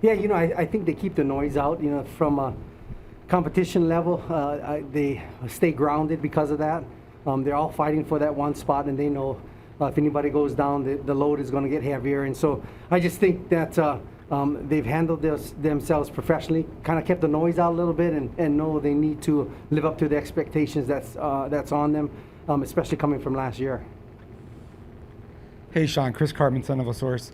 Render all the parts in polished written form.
Yeah, I think they keep the noise out. From a competition level, they stay grounded because of that. They're all fighting for that one spot, and they know if anybody goes down, the load is going to get heavier. And so I just think that they've handled themselves professionally, kind of kept the noise out a little bit, and know they need to live up to the expectations that's on them, especially coming from last year. Hey, Shaun, Chris Cartman, son of a source.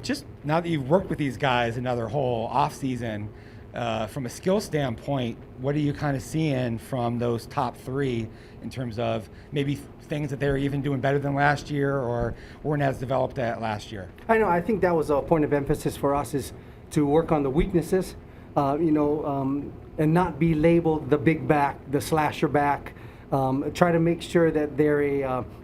Just now that you've worked with these guys another whole off season, from a skill standpoint, what are you kind of seeing from those top three in terms of maybe things that they're even doing better than last year or weren't as developed at last year? I think that was a point of emphasis for us, is to work on the weaknesses, and not be labeled the big back, the slasher back. Try to make sure that they're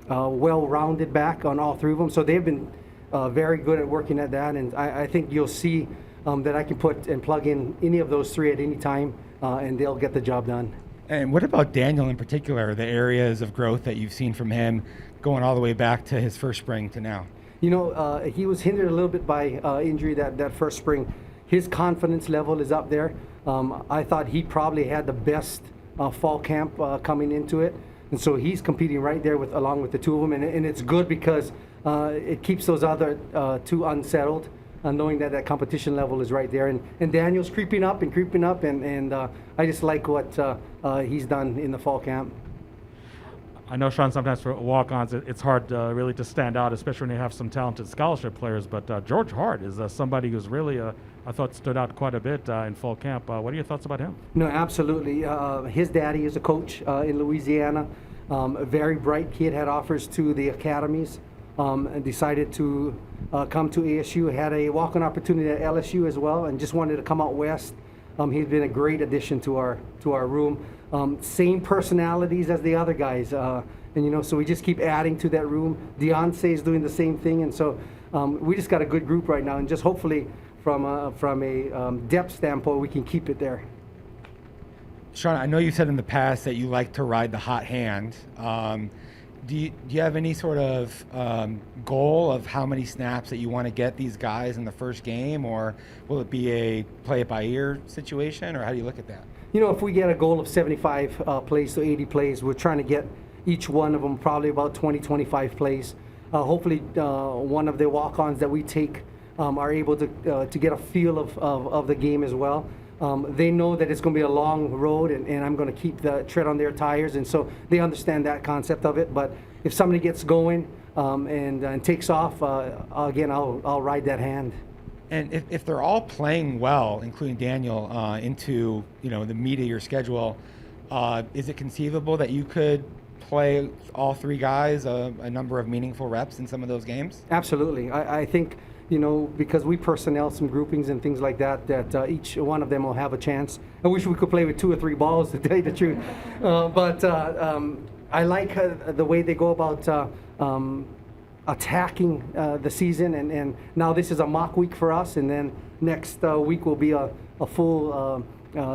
a well-rounded back on all three of them. So they've been very good at working at that, and I think you'll see that I can put and plug in any of those three at any time, and they'll get the job done. And what about Daniel in particular, the areas of growth that you've seen from him going all the way back to his first spring to now? He was hindered a little bit by injury that first spring. His confidence level is up there. I thought he probably had the best fall camp coming into it. And so he's competing right there along with the two of them. And it's good because it keeps those other two unsettled, knowing that competition level is right there. And Daniel's creeping up, and I just like what he's done in the fall camp. I know, Shaun, sometimes for walk-ons it's hard really to stand out, especially when you have some talented scholarship players, but George Hart is somebody who's really, I thought, stood out quite a bit in fall camp. What are your thoughts about him? No, absolutely. His daddy is a coach in Louisiana. A very bright kid, had offers to the academies, and decided to come to ASU. Had a walk-on opportunity at LSU as well, and just wanted to come out west. He's been a great addition to our room. Same personalities as the other guys, and so we just keep adding to that room. Deontay is doing the same thing, and so we just got a good group right now, and just hopefully from a depth standpoint, we can keep it there. Shaun, I know you said in the past that you like to ride the hot hand. Do you have any sort of goal of how many snaps that you want to get these guys in the first game, or will it be a play it by ear situation, or how do you look at that? If we get a goal of 75 plays to 80 plays, we're trying to get each one of them probably about 20, 25 plays. Hopefully one of the walk-ons that we take are able to get a feel of the game as well. They know that it's going to be a long road, and I'm going to keep the tread on their tires, and so they understand that concept of it. But if somebody gets going and takes off, again, I'll ride that hand. And if they're all playing well, including Daniel, into the meat of your schedule, is it conceivable that you could play all three guys a number of meaningful reps in some of those games? Absolutely. I think, because we personnel some groupings and things like that each one of them will have a chance. I wish we could play with 2 or 3 balls, to tell you the truth. But I like the way they go about attacking the season, and now this is a mock week for us, and then next week will be a full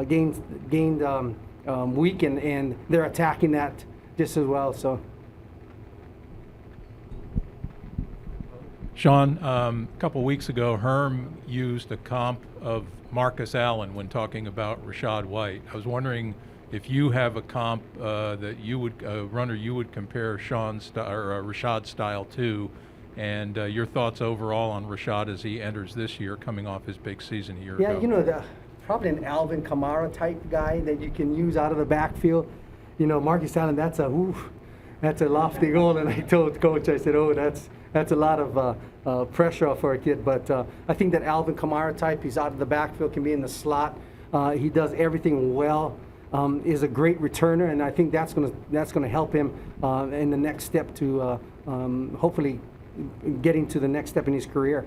gained week, and they're attacking that just as well. So, Shaun, a couple weeks ago, Herm used a comp of Marcus Allen when talking about Rashaad White. I was wondering if you have a comp that you would runner you would compare Rashaad's style to, and your thoughts overall on Rashaad as he enters this year, coming off his big season a year ago. Yeah, probably an Alvin Kamara type guy that you can use out of the backfield. Marcus Allen, that's a lofty goal, and I told Coach, I said, that's a lot of pressure for a kid. But I think that Alvin Kamara type, he's out of the backfield, can be in the slot. He does everything well. Is a great returner, and I think that's gonna help him in the next step to hopefully getting to the next step in his career.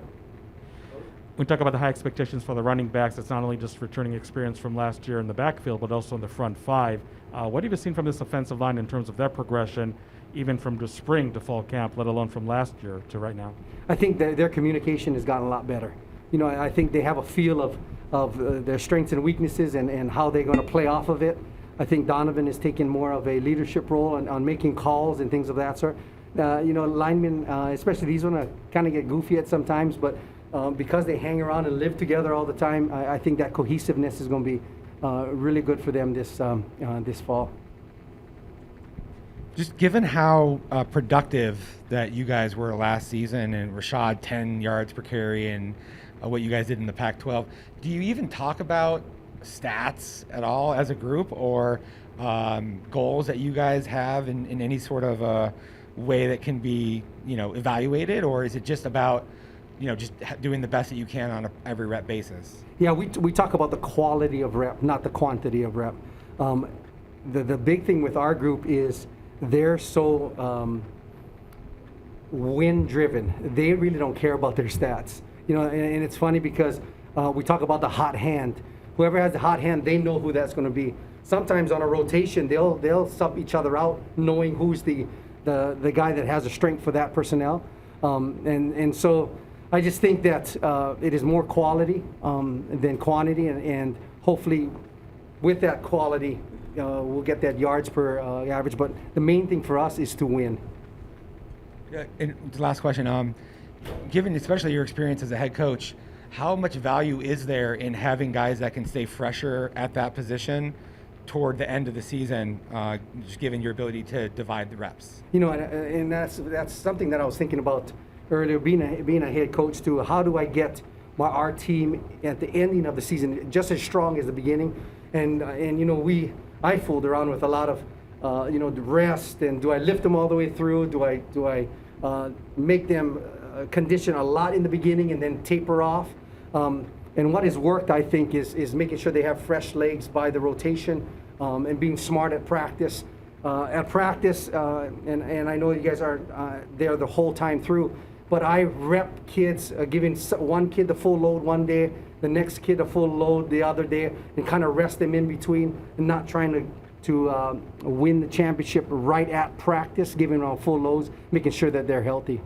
We talk about the high expectations for the running backs. It's not only just returning experience from last year in the backfield, but also in the front five. What have you seen from this offensive line in terms of their progression, even from the spring to fall camp, let alone from last year to right now? I think their communication has gotten a lot better. I think they have a feel of their strengths and weaknesses and how they're going to play off of it. I think Donovan is taking more of a leadership role on making calls and things of that sort. Linemen, especially these ones, kind of get goofy at sometimes, but because they hang around and live together all the time, I think that cohesiveness is going to be really good for them this fall. Just given how productive that you guys were last season, and Rashaad 10 yards per carry, and what you guys did in the Pac-12, do you even talk about stats at all as a group, or goals that you guys have in any sort of way that can be, evaluated, or is it just about, just doing the best that you can on every rep basis? Yeah, we talk about the quality of rep, not the quantity of rep. The big thing with our group is they're so win-driven. They really don't care about their stats. And it's funny because we talk about the hot hand. Whoever has the hot hand, they know who that's going to be. Sometimes on a rotation, they'll sub each other out, knowing who's the guy that has the strength for that personnel. And so I just think that it is more quality than quantity, and hopefully with that quality, we'll get that yards per average. But the main thing for us is to win. Yeah, and the last question, given especially your experience as a head coach, how much value is there in having guys that can stay fresher at that position toward the end of the season, just given your ability to divide the reps? And that's something that I was thinking about earlier, being a head coach too. How do I get our team at the ending of the season just as strong as the beginning? And I fooled around with a lot of the rest, and do I lift them all the way through? Do I make them condition a lot in the beginning and then taper off? And what has worked, I think, is making sure they have fresh legs by the rotation, and being smart at practice. And I know you guys are there the whole time through, but I rep kids, giving one kid the full load one day, the next kid a full load the other day, and kind of rest them in between, and not trying to win the championship right at practice, giving them full loads, making sure that they're healthy.